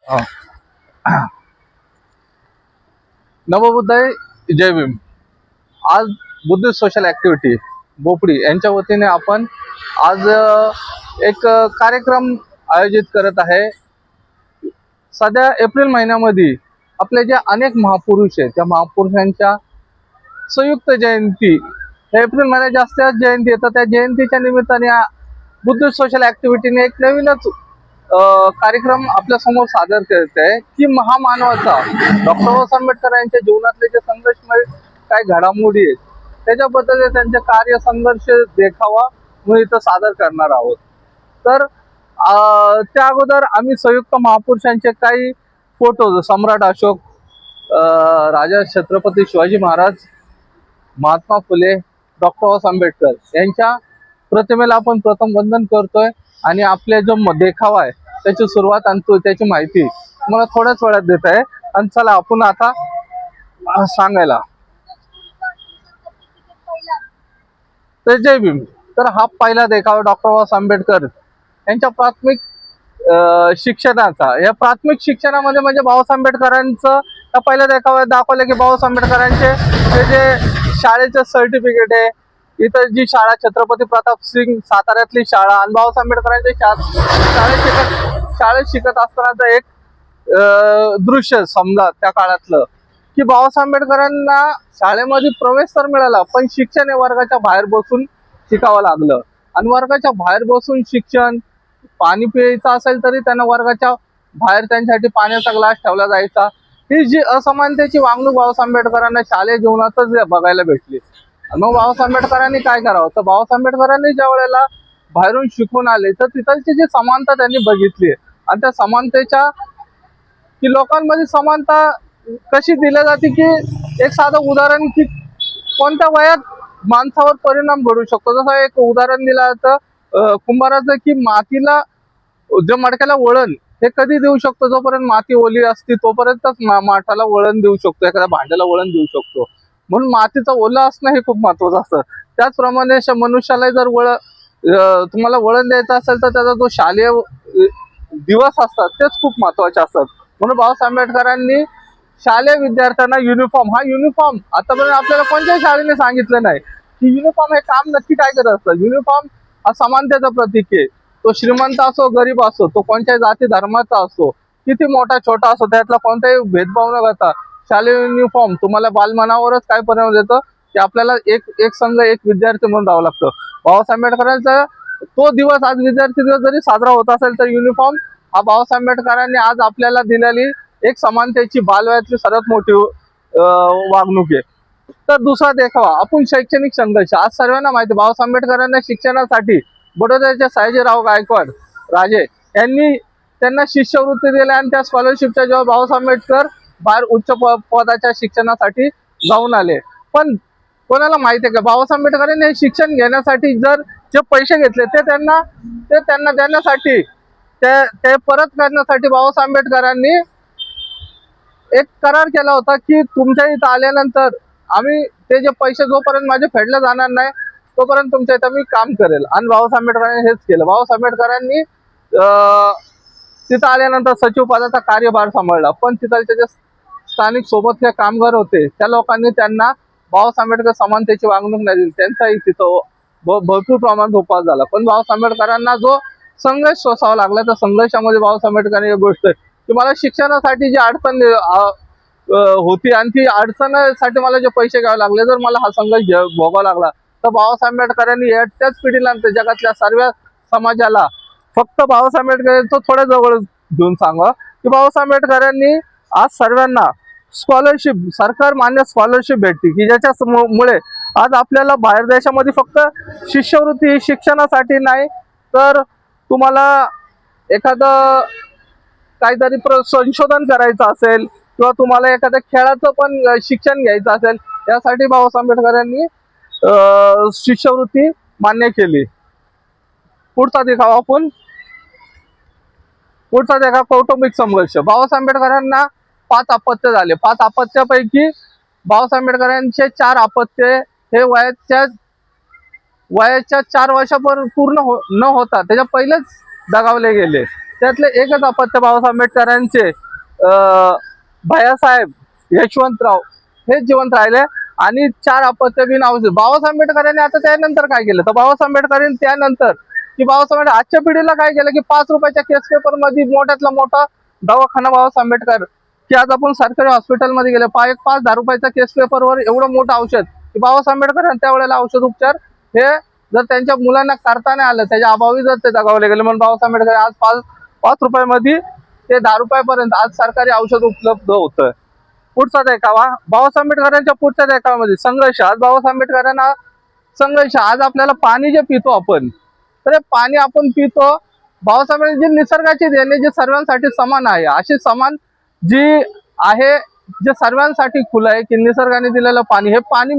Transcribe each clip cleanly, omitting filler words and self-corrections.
हा. नवबुद्धाय जय भीम. आज Buddhist social activity बोपडी यांच्या वतीने आपण आज एक कार्यक्रम आयोजित करत आहे. सध्या एप्रिल महिन्यामध्ये आपले जे अनेक महापुरुष आहेत त्या महापुरुषांच्या संयुक्त जयंती एप्रिल महिन्यात जास्त जयंती येतात. त्या जयंतीच्या निमित्ताने बुद्धिस्ट सोशल ऍक्टिव्हिटीने एक नवीनच कार्यक्रम आपल्या समोर सादर करत आहे की महामानवाचा डॉक्टर बाबासाहेब आंबेडकर यांच्या जीवनातले जे संघर्षमय काय घडामोडी आहेत त्याच्याबद्दल त्यांचे कार्य संघर्ष देखावा म्हणून इथं सादर करणार आहोत. तर त्या अगोदर आम्ही संयुक्त महापुरुषांचे काही फोटो सम्राट अशोक, राजा छत्रपती शिवाजी महाराज, महात्मा फुले, डॉक्टर बाबासाहेब आंबेडकर यांच्या प्रतिमेला आपण प्रथम वंदन करतोय आणि आपले जो देखावा आहे त्याची सुरुवात आणि त्याची माहिती मला थोड्याच वेळात देत आहे. आणि चला आपण आता सांगायला तर जय भीम. तर हा पहिला देखावा डॉक्टर बाबासाहेब आंबेडकर यांच्या प्राथमिक शिक्षणाचा. या प्राथमिक शिक्षणामध्ये म्हणजे बाबासाहेब आंबेडकरांचं पहिला देखावा दाखवलं की बाबासाहेब आंबेडकरांचे जे शाळेचे सर्टिफिकेट आहे. इथं जी शाळा छत्रपती प्रताप सिंग साताऱ्यातली शाळा आणि बाबासाहेब आंबेडकरांच्या शाळेत शिकत असतानाचं एक दृश्य समजा त्या काळातलं की बाबासाहेब आंबेडकरांना शाळेमध्ये प्रवेश तर मिळाला पण शिक्षण हे वर्गाच्या बाहेर बसून शिकावं लागलं. आणि वर्गाच्या बाहेर बसून शिक्षण, पाणी प्यायचं असेल तरी त्यांना वर्गाच्या बाहेर त्यांच्यासाठी पाण्याचा ग्लास ठेवला जायचा. ही जी असमानतेची वागणूक बाबासाहेब आंबेडकरांना शालेय जीवनातच बघायला भेटली. मग बाबासाहेब आंबेडकरांनी काय करावं तर बाबासाहेब आंबेडकरांनी ज्या वेळेला बाहेरून शिकून आले तर तिथलची जी समानता त्यांनी बघितली आणि त्या समानतेच्या की लोकांमध्ये समानता कशी दिली जाते की एक साधं उदाहरण की कोणत्या वयात माणसावर परिणाम घडू शकतो. जसं एक उदाहरण दिलं तर कुंभाराचं की मातीला जे मडक्याला वळण हे कधी देऊ शकतो जोपर्यंत माती ओली असते तोपर्यंतच माठाला वळण देऊ शकतो, एखाद्या भांड्याला वळण देऊ शकतो. म्हणून मातीचं ओलं असणं हे खूप महत्वाचं असतं. त्याचप्रमाणे मनुष्याला जर तुम्हाला वळण द्यायचं असेल तर त्याचा जो शालेय दिवस असतात तेच खूप महत्वाचे असतात. म्हणून बाबासाहेब आंबेडकरांनी शालेय विद्यार्थ्यांना युनिफॉर्म आतापर्यंत आपल्याला कोणत्याही शाळेने सांगितलं नाही की युनिफॉर्म हे काम नक्की काय करत असतं. युनिफॉर्म हा समानतेचं प्रतीक आहे. तो श्रीमंत असो गरीब असो, तो कोणत्याही जाती धर्माचा असो, किती मोठा छोटा असो, त्यातला कोणताही भेदभाव न करता शालेय युनिफॉर्म तुम्हाला बालमनावरच काय परिणाम देतं की आपल्याला एक संघ एक विद्यार्थी म्हणून राहावं लागतं. बाबासाहेब आंबेडकरांचा तो दिवस आज विद्यार्थी दिवस जरी साजरा होत असेल तर युनिफॉर्म हा बाबासाहेब आंबेडकरांनी आज आपल्याला दिलेली एक समानतेची बालवयातली सर्वात मोठी वागणूक आहे. तर दुसरा देखावा आपण शैक्षणिक संघर्ष. आज सर्वांना माहिती बाबासाहेब आंबेडकरांना शिक्षणासाठी बडोद्याचे सयाजीराव गायकवाड राजे यांनी त्यांना शिष्यवृत्ती दिल्या आणि त्या स्कॉलरशिपच्या जेव्हा बाबासाहेब आंबेडकर बाहेर उच्च पदाच्या शिक्षणासाठी जाऊन आले. पण कोणाला माहिती आहे का बाबासाहेब आंबेडकरांनी हे शिक्षण घेण्यासाठी जर जे पैसे घेतले ते त्यांना देण्यासाठी ते परत करण्यासाठी बाबासाहेब आंबेडकरांनी एक करार केला होता की तुमच्या इथं आल्यानंतर आम्ही ते जे पैसे जोपर्यंत माझे फेडले जाणार नाही तोपर्यंत तुमच्या इथं मी काम करेल. आणि बाबासाहेब आंबेडकरांनी हेच केलं. बाबासाहेब आंबेडकरांनी तिथं आल्यानंतर सचिव पदाचा कार्यभार सांभाळला. पण तिथलचे जे स्थानिक सोबतचे कामगार होते त्या लोकांनी त्यांना बाबासाहेब आंबेडकर समानतेची वागणूक नाही दिली. त्यांचाही तिथं भरपूर प्रमाणात उपास झाला. पण बाबासाहेब आंबेडकरांना जो संघर्ष सोसावा लागला त्या संघर्षामध्ये बाबासाहेब आंबेडकरांनी एक गोष्ट की मला शिक्षणासाठी जी अडचण होती आणि ती अडचणीसाठी मला जे पैसे घ्यावे लागले जर मला हा संघर्ष भोगावा लागला तर बाबासाहेब आंबेडकरांनी त्याच पिढीला जगातल्या सर्व समाजाला फक्त बाबासाहेब आंबेडकर थोड्या जवळ घेऊन सांगा की बाबासाहेब आंबेडकरांनी आज सर्वांना स्कॉलरशिप, सरकार मान्य स्कॉलरशिप भेटते की ज्याच्यामुळे आज आपल्याला बाहेर देशामध्ये फक्त शिष्यवृत्ती शिक्षणासाठी नाही तर तुम्हाला एखादं काहीतरी संशोधन करायचं असेल किंवा तुम्हाला एखाद्या खेळाचं पण शिक्षण घ्यायचं असेल यासाठी बाबासाहेब आंबेडकरांनी शिष्यवृत्ती मान्य केली. पुढचा देखावा कौटुंबिक संघर्ष. बाबासाहेब आंबेडकरांना 5 अपत्य झाले. 5 अपत्यापैकी बाबासाहेब आंबेडकरांचे 4 अपत्य हे वयाच्या 4 वर्षापर्यंत पूर्ण न होता त्याच्या पहिलेच दगावले गेले. त्यातले एकच अपत्य बाबासाहेब आंबेडकरांचे भैयासाहेब यशवंतराव हे जिवंत राहिले आणि 4 अपत्य बिन अवशेष. बाबासाहेब आंबेडकरांनी आता त्यानंतर काय केलं तर बाबासाहेब आंबेडकरांनी त्यानंतर की बाबासाहेब आजच्या पिढीला काय केलं की 5 रुपयाच्या केस पेपर मध्ये मोठ्यातला मोठा दवाखाना बाबासाहेब आंबेडकर की आज आपण सरकारी हॉस्पिटलमध्ये गेले 5-10 रुपयाच्या केस पेपरवर एवढं मोठं औषध की बाबासाहेब आंबेडकर त्यावेळेला औषध उपचार हे जर त्यांच्या मुलांना करता नाही आलं त्याच्या अभावी जर ते दगावले गेले म्हणून बाबासाहेब आंबेडकर आज 5 रुपयामध्ये ते 10 रुपयापर्यंत आज सरकारी औषध उपलब्ध होतं. पुढचा देखावा बाबासाहेब आंबेडकरांच्या पुढच्या देखाव्यामध्ये संघर्ष. आज बाबासाहेब आंबेडकरांना संघर्ष. आज आपल्याला पाणी जे पितो आपण तर हे पाणी आपण पितो बाबासाहेब जे निसर्गाची देणे जे सर्वांसाठी समान आहे अशी समान जी आहे जे सर्वांसाठी खुलं आहे की निसर्गाने दिलेलं पाणी हे पाणी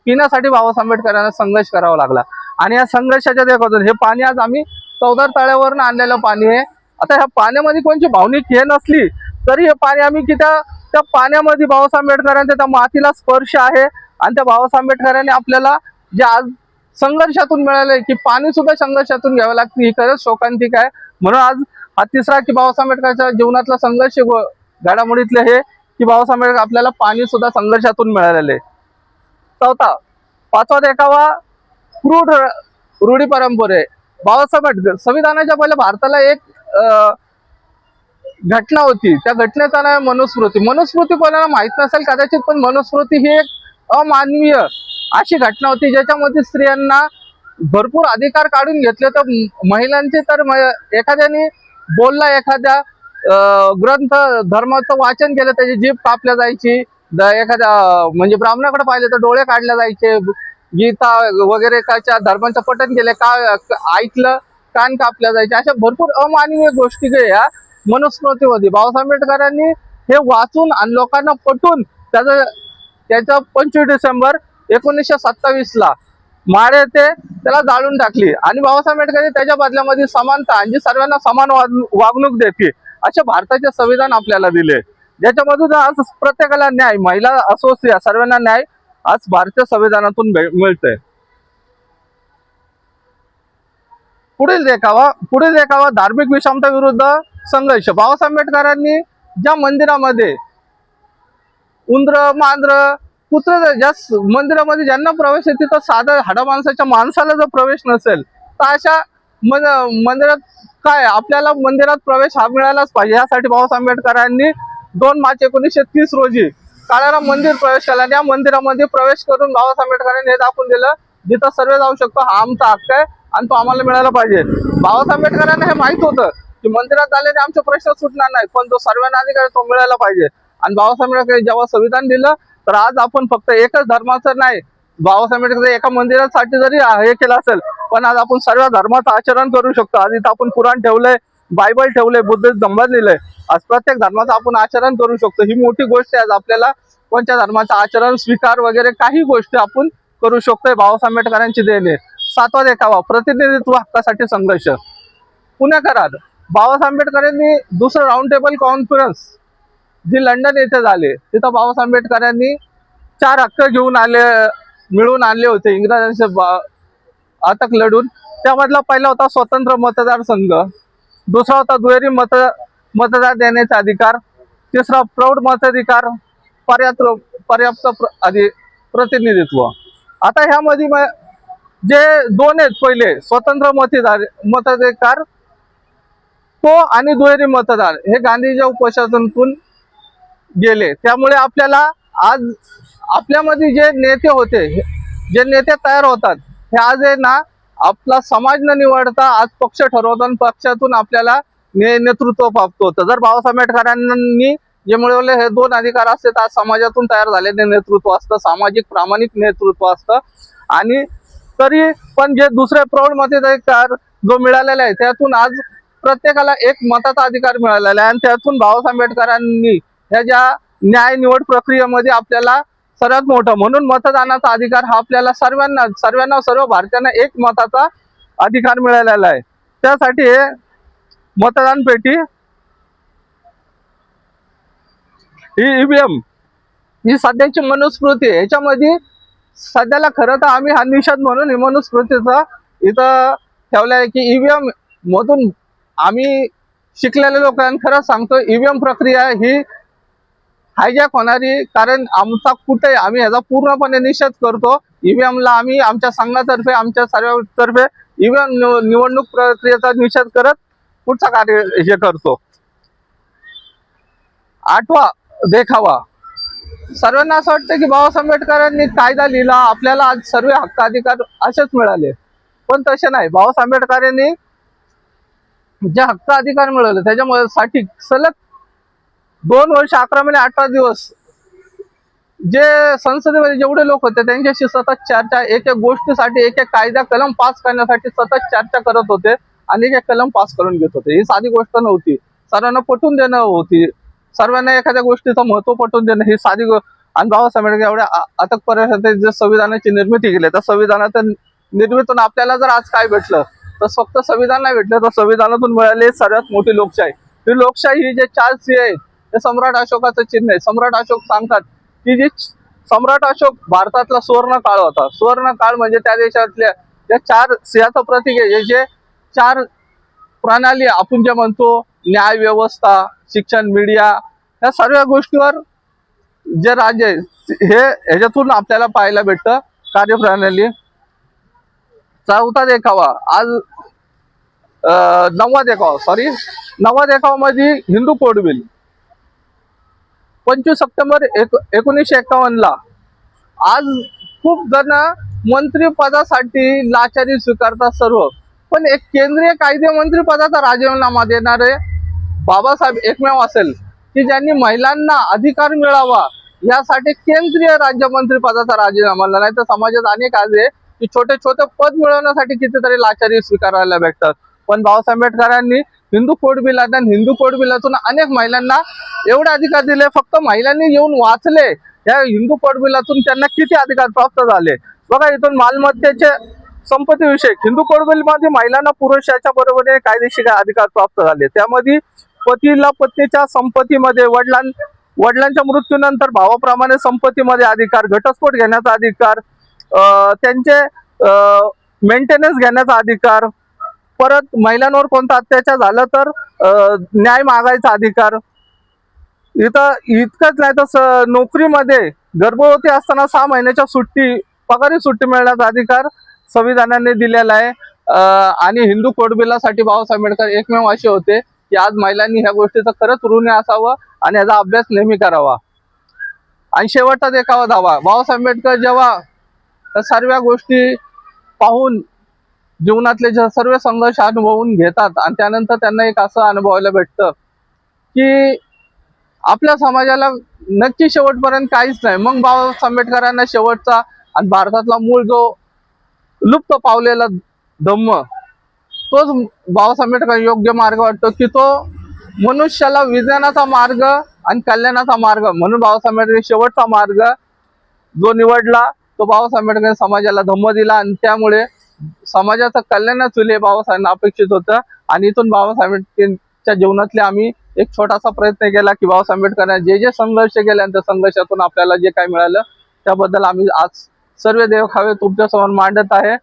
पिण्यासाठी बाबासाहेब आंबेडकरांना संघर्ष करावा लागला. आणि या संघर्षाच्या देखोतून हे पाणी आज आम्ही चौदार तळ्यावरून आणलेलं पाणी आहे. आता ह्या पाण्यामध्ये कोणची भावनिक हे नसली तरी हे पाणी आम्ही की त्या पाण्यामध्ये बाबासाहेब आंबेडकरांच्या त्या मातीला स्पर्श आहे आणि त्या बाबासाहेब आंबेडकरांनी आपल्याला जे आज संघर्षातून मिळालंय की पाणी सुद्धा संघर्षातून घ्यावं लागतं ही खरंच शोकांतिक आहे. म्हणून आज हा तिसरा की बाबासाहेब आंबेडकरांच्या जीवनातला संघर्ष घडामोडीतले हे की बाबासाहेब आंबेडकर आपल्याला पाणी सुद्धा संघर्षातून मिळालेले. चौथा 5वा देखावा क्रूड रूढी परंपरे. बाबासाहेब आंबेडकर संविधानाच्या पहिले भारताला एक घटना होती त्या घटनेचा नाव मनुस्मृती. मनुस्मृती कोणाला माहित नसेल कदाचित पण मनुस्मृती ही एक अमानवीय अशी घटना होती ज्याच्यामध्ये स्त्रियांना भरपूर अधिकार काढून घेतले. तर महिलांचे तर एखाद्याने बोलला एखाद्या ग्रंथ धर्माचं वाचन केलं त्याची जीभ कापल्या जायची. एखाद्या म्हणजे ब्राह्मणाकडे पाहिले तर डोळे काढले जायचे. गीता वगैरे काच्या धर्माचं पठण केले का ऐकलं कान कापल्या जायचे. अशा भरपूर अमानवीय गोष्टी या मनुस्मृतीमध्ये बाबासाहेब आंबेडकरांनी हे वाचून आणि लोकांना पटून त्याचं 25 डिसेंबर 1927 माडे येथे त्याला जाळून टाकली. आणि बाबासाहेब आंबेडकर त्याच्या बदल्यामध्ये समानता आणि सर्वांना समान वागणूक देते असे भारताचे संविधान आपल्याला दिले ज्याच्यामधून आज प्रत्येकाला न्याय महिला असो सर्वांना न्याय आज भारतीय संविधानातून मिळतंय. पुढील देखावा धार्मिक विषमता विरुद्ध संघर्ष. बाबासाहेब आंबेडकरांनी ज्या मंदिरामध्ये उंदर मांजर कुत्र ज्या मंदिरामध्ये ज्यांना प्रवेश आहे तिथं साधा हाडा माणसाला जर प्रवेश नसेल तर अशा मंदिरात काय आपल्याला मंदिरात प्रवेश हा मिळालाच पाहिजे. यासाठी बाबासाहेब आंबेडकरांनी 2 मार्च 1930 रोजी काळाराम मंदिर प्रवेश केला. या मंदिरामध्ये प्रवेश करून बाबासाहेब आंबेडकरांनी हे दाखवून दिलं जिथं सर्व जाऊ शकतो हा आमचा हक्क आहे आणि तो आम्हाला मिळाला पाहिजे. बाबासाहेब आंबेडकरांना हे माहित होतं की मंदिरात झाल्याने आमचे प्रश्न सुटणार नाही पण जो सर्वांना अधिकार तो मिळाला पाहिजे. आणि बाबासाहेब आंबेडकर जेव्हा संविधान दिलं तर आज आपण फक्त एकच धर्माचं नाही बाबासाहेब आंबेडकर एका मंदिरासाठी जरी हे केलं असेल पण आज आपण सर्व धर्माचं आचरण करू शकतो. आज इथं आपण कुराण ठेवलंय बायबल ठेवलंय बुद्ध धम्म लिहिलंय. आज प्रत्येक धर्माचं आपण आचरण करू शकतो. ही मोठी गोष्ट आहे. आज आपल्याला कोणत्या धर्माचं आचरण स्वीकार वगैरे काही गोष्टी आपण करू शकतोय बाबासाहेब आंबेडकरांची देणे. 7वा देखावा प्रतिनिधित्व हक्कासाठी संघर्ष. पुणेकरात बाबासाहेब आंबेडकरांनी दुसरं राऊंड टेबल कॉन्फरन्स जी लंडन येथे झाले तिथं बाबासाहेब आंबेडकरांनी 4 हक्क मिळवून आणले होते इंग्रजांचे अटक लढून. त्यामधला पहिला होता स्वतंत्र मतदारसंघ, दुसरा होता दुहेरी मतदार देण्याचा अधिकार, तिसरा प्रौढ मताधिकार, पर्याप्त प्रतिनिधित्व. आता ह्यामध्ये जे 2 आहेत पहिले स्वतंत्र मताधिकार तो आणि दुहेरी मतदार हे गांधीजीच्या उपोषणातून गेले. त्यामुळे आपल्याला आज आपल्यामध्ये जे नेते होते जे नेते तयार होतात हे आज आहे ना आपला समाज न निवडता आज पक्ष ठरवतात पक्षातून आपल्याला नेतृत्व प्राप्त होतं. जर बाबासाहेब आंबेडकरांनी जे मिळवले हे 2 अधिकार असते तर आज समाजातून तयार झालेले नेतृत्व असतं सामाजिक प्रामाणिक नेतृत्व असतं. आणि तरी पण जे दुसरे प्रौढ मताधिकार जो मिळालेला आहे त्यातून आज प्रत्येकाला एक मताचा अधिकार मिळालेला आहे. आणि त्यातून बाबासाहेब आंबेडकरांनी ह्या ज्या न्याय निवड प्रक्रियेमध्ये आपल्याला सर्वात मोठं म्हणून मतदानाचा अधिकार हा आपल्याला सर्वांना सर्व भारतीयांना एक मताचा अधिकार मिळालेला आहे. त्यासाठी हे मतदान पेटी ही ईव्हीएम ही सध्याची मनुस्मृती आहे. याच्यामध्ये सध्याला खरं तर आम्ही हा निषेध म्हणून मनुस्मृतीचा इथं ठेवला आहे की ईव्हीएम मधून आम्ही शिकलेल्या लोकांना खरंच सांगतो, ईव्हीएम प्रक्रिया ही हायजॅक होणारी, कारण आमचा कुठे आम्ही याचा पूर्णपणे निषेध करतो. ईव्हीएमला आम्ही आमच्या संघातर्फे, आमच्या सर्वांतर्फे ईव्हीएम निवडणूक प्रक्रियेचा निषेध करत पुढचा कार्य हे करतो. 8वा देखावा. सर्वांना असं वाटतं की बाबासाहेब आंबेडकरांनी कायदा लिहिला, आपल्याला आज सर्व हक्क अधिकार असेच मिळाले, पण तसे नाही. बाबासाहेब आंबेडकरांनी जे हक्क अधिकार मिळवले त्याच्यामुळे साठी सलग 2 वर्ष 11 महिने 18 दिवस जे संसदेमध्ये जेवढे लोक होते त्यांच्याशी सतत चर्चा, एक एक गोष्टीसाठी, एक एक कायदा कलम पास करण्यासाठी सतत चर्चा करत होते आणि एक एक कलम पास करून घेत होते. ही साधी गोष्ट नव्हती. सर्वांना पटवून देणं होती, सर्वांना एखाद्या गोष्टीचं महत्व पटवून देणं ही साधी आणि बाबासाहेब आंबेडकर एवढ्या अथकपर्यंत जे संविधानाची निर्मिती केली, त्या संविधानाच्या निर्मितीतून आपल्याला जर आज काय भेटलं तर फक्त संविधान नाही भेटलं, तर संविधानातून मिळाली सर्वात मोठी लोकशाही. ही लोकशाही ही जे 4 C आहे ते सम्राट अशोकाचं चिन्ह आहे. सम्राट अशोक सांगतात की जी सम्राट अशोक भारतातला सुवर्ण काळ होता. सुवर्ण काळ म्हणजे त्या देशातल्या त्या 4 सिंहाचं प्रतीक आहे. जे 4 प्रणाली आपण जे म्हणतो, न्याय व्यवस्था, शिक्षण, मीडिया, या सर्व गोष्टीवर जे राज्य आहे हे ह्याच्यातून आपल्याला पाहायला भेटतं कार्यप्रणाली. 4था देखावा आज 9वा देखावा 9वा देखावामध्ये हिंदू कोड बिल 25 सप्टेंबर 1951 आज खूप जण मंत्री पदासाठी लाचारी स्वीकारतात सर्व, पण एक केंद्रीय कायदे मंत्री पदाचा राजीनामा देणारे बाबासाहेब एकमेव असेल की ज्यांनी महिलांना अधिकार मिळावा यासाठी केंद्रीय राज्यमंत्री पदाचा राजीनामा. नाही तर समाजात अनेक आहे की छोटे छोटे पद मिळवण्यासाठी कितीतरी लाचारी स्वीकारायला भेटतात, पण बाबासाहेब आंबेडकरांनी हिंदू कोड बिल आणि हिंदू कोड बिलातून अनेक महिलांना एवढे अधिकार दिले. फक्त महिलांनी येऊन वाचले या हिंदू कोड बिलातून त्यांना किती अधिकार प्राप्त झाले बघा. इथून मालमत्तेचे संपत्तीविषयक हिंदू कोड बिल मध्ये महिलांना पुरुषाच्या बरोबरीने कायदेशीर अधिकार प्राप्त झाले. त्यामध्ये पतीला पत्नीच्या संपत्तीमध्ये, वडिलांच्या मृत्यूनंतर भावाप्रमाणे संपत्तीमध्ये अधिकार, घटस्फोट घेण्याचा अधिकार, त्यांचे मेंटेनन्स घेण्याचा अधिकार, परत महिलांवर कोणता अत्याचार झाला तर न्याय मागायचा अधिकार. इतकंच नाही तर नोकरीमध्ये गर्भवती असताना 6 महिन्याच्या सुट्टी, पगारी सुट्टी मिळण्याचा अधिकार संविधानाने दिलेला आहे. आणि हिंदू कोड बिलासाठी बाबासाहेब आंबेडकर एकमेव असे होते की आज महिलांनी ह्या गोष्टीचं खरंच ऋणी असावं आणि याचा अभ्यास नेहमी करावा. आणि शेवटचा देखावा 10वा. बाबासाहेब आंबेडकर जेव्हा सर्व गोष्टी पाहून जीवनातले सर्व संघर्ष अनुभवून घेतात आणि त्यानंतर त्यांना एक असं अनुभवायला भेटतं की आपल्या समाजाला नक्की शेवटपर्यंत काहीच नाही. मग बाबासाहेब आंबेडकरांना शेवटचा आणि भारतातला मूळ जो लुप्त पावलेला धम्म, तोच बाबासाहेब आंबेडकर योग्य मार्ग वाटतो की तो मनुष्याला विज्ञानाचा मार्ग आणि कल्याणाचा मार्ग म्हणून बाबासाहेब आंबेडकर शेवटचा मार्ग जो निवडला तो बाबासाहेब आंबेडकर समाजाला धम्म दिला आणि त्यामुळे समाजाचं कल्याणच होईल हे बाबासाहेबांना अपेक्षित होतं. आणि इथून बाबासाहेब आंबेडकरच्या जीवनातले आम्ही एक छोटासा प्रयत्न केला की बाबासाहेब आंबेडकरांनी जे जे संघर्ष केले आणि त्या संघर्षातून आपल्याला जे काही मिळालं त्याबद्दल आम्ही आज सर्व देखावे तुमच्या समोर मांडत आहे.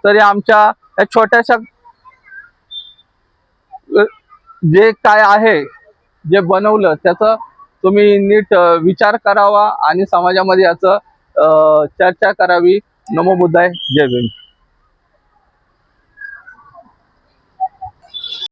तरी आमच्या या छोट्याशा जे काय आहे जे बनवलं त्याचं तुम्ही नीट विचार करावा आणि समाजामध्ये याचं चर्चा करावी. नमो बुद्धाय. जय भीम.